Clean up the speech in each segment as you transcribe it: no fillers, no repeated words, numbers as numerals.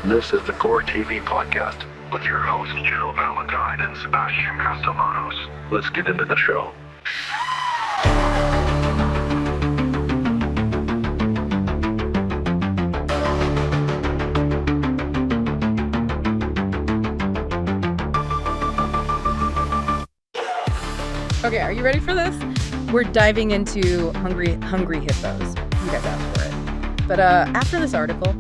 This is the GoreTV podcast with your hosts Jill Valentine and Sebastian Castellanos. Let's get into the show. Okay, are you ready for this? We're diving into Hungry Hungry Hippos. You guys asked for it. But after this article,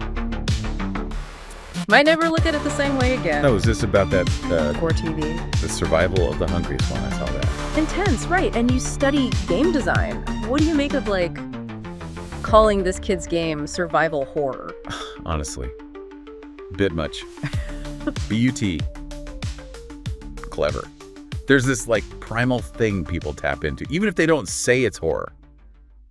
might never look at it the same way again. Oh, is this about that GoreTV. the survival of the hungriest one? I saw that. Intense, right? And you study game design. What do you make of calling this kid's game survival horror? Honestly, bit much. BUT. Clever. There's this primal thing people tap into, even if they don't say it's horror.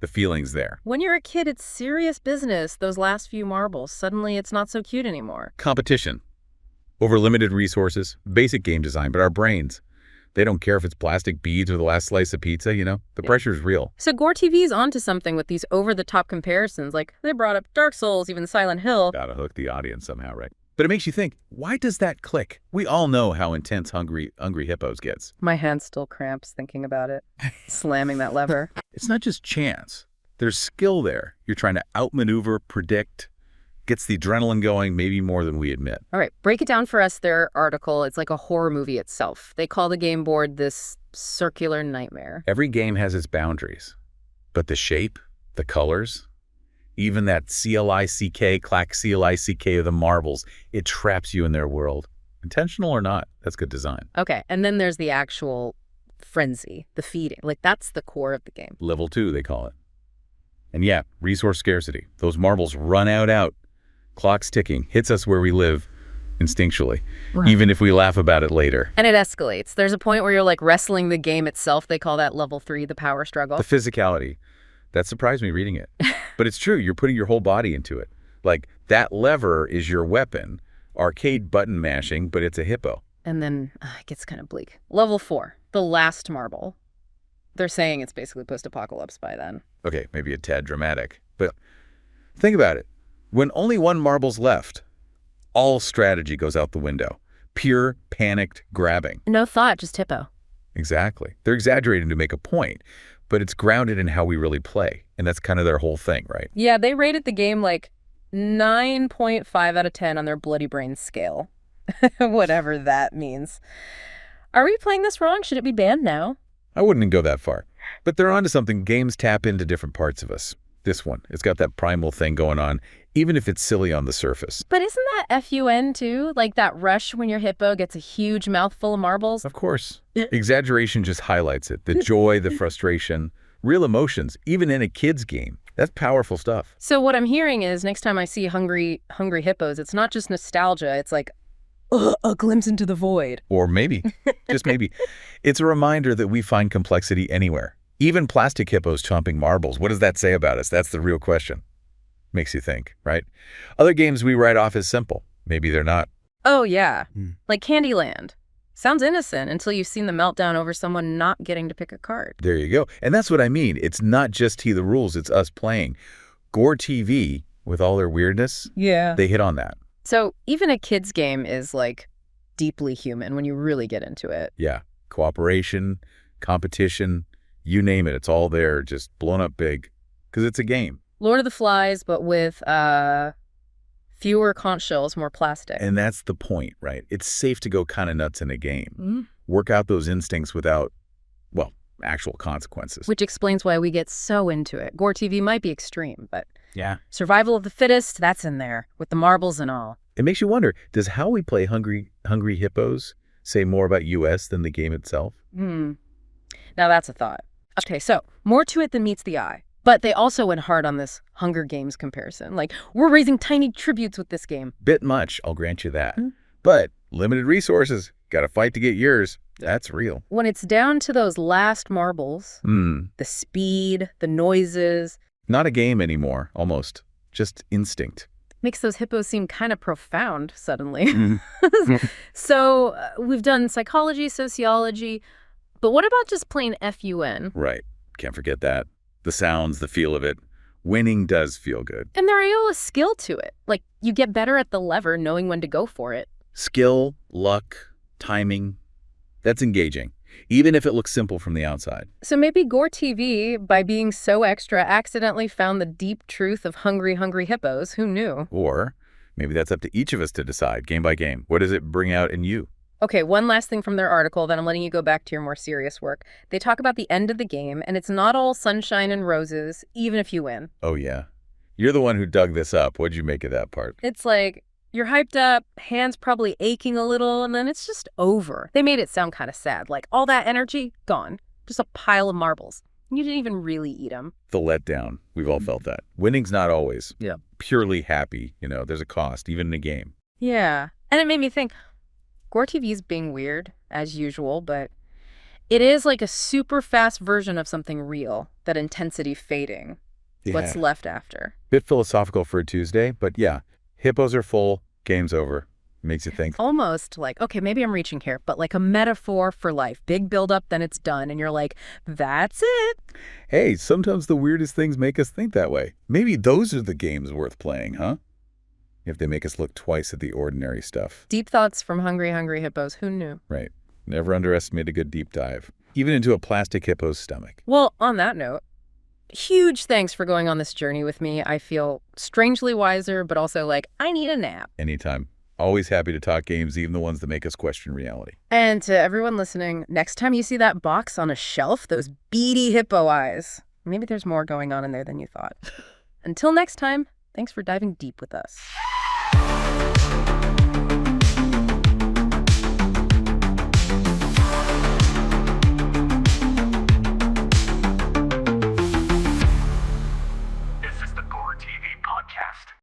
The feeling's there. When you're a kid, it's serious business. Those last few marbles, suddenly it's not so cute anymore. Competition. Over limited resources. Basic game design, but our brains, they don't care if it's plastic beads or the last slice of pizza, The pressure's real. So GoreTV's onto something with these over-the-top comparisons. They brought up Dark Souls, even Silent Hill. Gotta hook the audience somehow, right? But it makes you think, why does that click? We all know how intense Hungry Hippos gets. My hand still cramps thinking about it. Slamming that lever. It's not just chance. There's skill there. You're trying to outmaneuver, predict, gets the adrenaline going, maybe more than we admit. All right, break it down for us, their article. It's like a horror movie itself. They call the game board this circular nightmare. Every game has its boundaries, but the shape, the colors, even that clack CLICK of the marbles, it traps you in their world. Intentional or not, that's good design. Okay, and then there's the actual frenzy, the feeding. That's the core of the game. Level 2, they call it. And yeah, resource scarcity. Those marbles run out. Clock's ticking, hits us where we live instinctually, right, even if we laugh about it later. And it escalates. There's a point where you're wrestling the game itself. They call that level 3, the power struggle. The physicality. That surprised me reading it. But it's true. You're putting your whole body into it. That lever is your weapon. Arcade button mashing, but it's a hippo. And then it gets kind of bleak. Level 4, the last marble. They're saying it's basically post-apocalypse by then. Okay, maybe a tad dramatic. But think about it. When only one marble's left, all strategy goes out the window. Pure, panicked grabbing. No thought, just hippo. Exactly. They're exaggerating to make a point, but it's grounded in how we really play. And that's kind of their whole thing, right? Yeah, they rated the game 9.5 out of 10 on their bloody brain scale. Whatever that means. Are we playing this wrong? Should it be banned now? I wouldn't go that far. But they're onto something. Games tap into different parts of us. This one, it's got that primal thing going on, even if it's silly on the surface. But isn't that FUN too? That rush when your hippo gets a huge mouthful of marbles? Of course. Exaggeration just highlights it. The joy, the frustration, real emotions, even in a kid's game. That's powerful stuff. So what I'm hearing is next time I see Hungry Hippos, it's not just nostalgia. It's a glimpse into the void. Or maybe, just maybe, it's a reminder that we find complexity anywhere. Even plastic hippos chomping marbles. What does that say about us? That's the real question. Makes you think, right? Other games we write off as simple. Maybe they're not. Oh, yeah. Like Candyland. Sounds innocent until you've seen the meltdown over someone not getting to pick a card. There you go. And that's what I mean. It's not just the rules, it's us playing. GoreTV, with all their weirdness, they hit on that. So even a kid's game is deeply human when you really get into it. Yeah. Cooperation, competition, you name it. It's all there, just blown up big. Because it's a game. Lord of the Flies, but with fewer conch shells, more plastic. And that's the point, right? It's safe to go kind of nuts in a game. Work out those instincts without, actual consequences. Which explains why we get so into it. GoreTV might be extreme, but yeah, survival of the fittest, that's in there, with the marbles and all. It makes you wonder, does how we play Hungry Hippos say more about US than the game itself? Now that's a thought. Okay, so more to it than meets the eye. But they also went hard on this Hunger Games comparison. We're raising tiny tributes with this game. Bit much, I'll grant you that. But limited resources, gotta fight to get yours. That's real. When it's down to those last marbles, the speed, the noises. Not a game anymore, almost. Just instinct. Makes those hippos seem kind of profound suddenly. So we've done psychology, sociology, but what about just plain FUN? Right. Can't forget that. The sounds, the feel of it. Winning does feel good. And there is a skill to it. Like, you get better at the lever knowing when to go for it. Skill, luck, timing, that's engaging, even if it looks simple from the outside. So maybe GoreTV, by being so extra, accidentally found the deep truth of Hungry Hungry Hippos. Who knew? Or maybe that's up to each of us to decide, game by game. What does it bring out in you? Okay, one last thing from their article, then I'm letting you go back to your more serious work. They talk about the end of the game, and it's not all sunshine and roses, even if you win. Oh, yeah. You're the one who dug this up. What'd you make of that part? It's like, you're hyped up, hands probably aching a little, and then it's just over. They made it sound kind of sad, like all that energy, gone. Just a pile of marbles. You didn't even really eat them. The letdown. We've all felt that. Winning's not always purely happy. There's a cost, even in a game. Yeah. And it made me think, GoreTV's being weird, as usual, but it is like a super fast version of something real, that intensity fading. Yeah. What's left after. Bit philosophical for a Tuesday, but yeah, hippos are full, game's over. Makes you think. Almost like, okay, maybe I'm reaching here, but like a metaphor for life. Big build-up, then it's done, and you're like, that's it. Hey, sometimes the weirdest things make us think that way. Maybe those are the games worth playing, huh? If they make us look twice at the ordinary stuff. Deep thoughts from Hungry Hungry Hippos. Who knew? Right. Never underestimate a good deep dive, even into a plastic hippo's stomach. Well, on that note, huge thanks for going on this journey with me. I feel strangely wiser, but also like, I need a nap. Anytime. Always happy to talk games, even the ones that make us question reality. And to everyone listening, next time you see that box on a shelf, those beady hippo eyes, maybe there's more going on in there than you thought. Until next time, thanks for diving deep with us.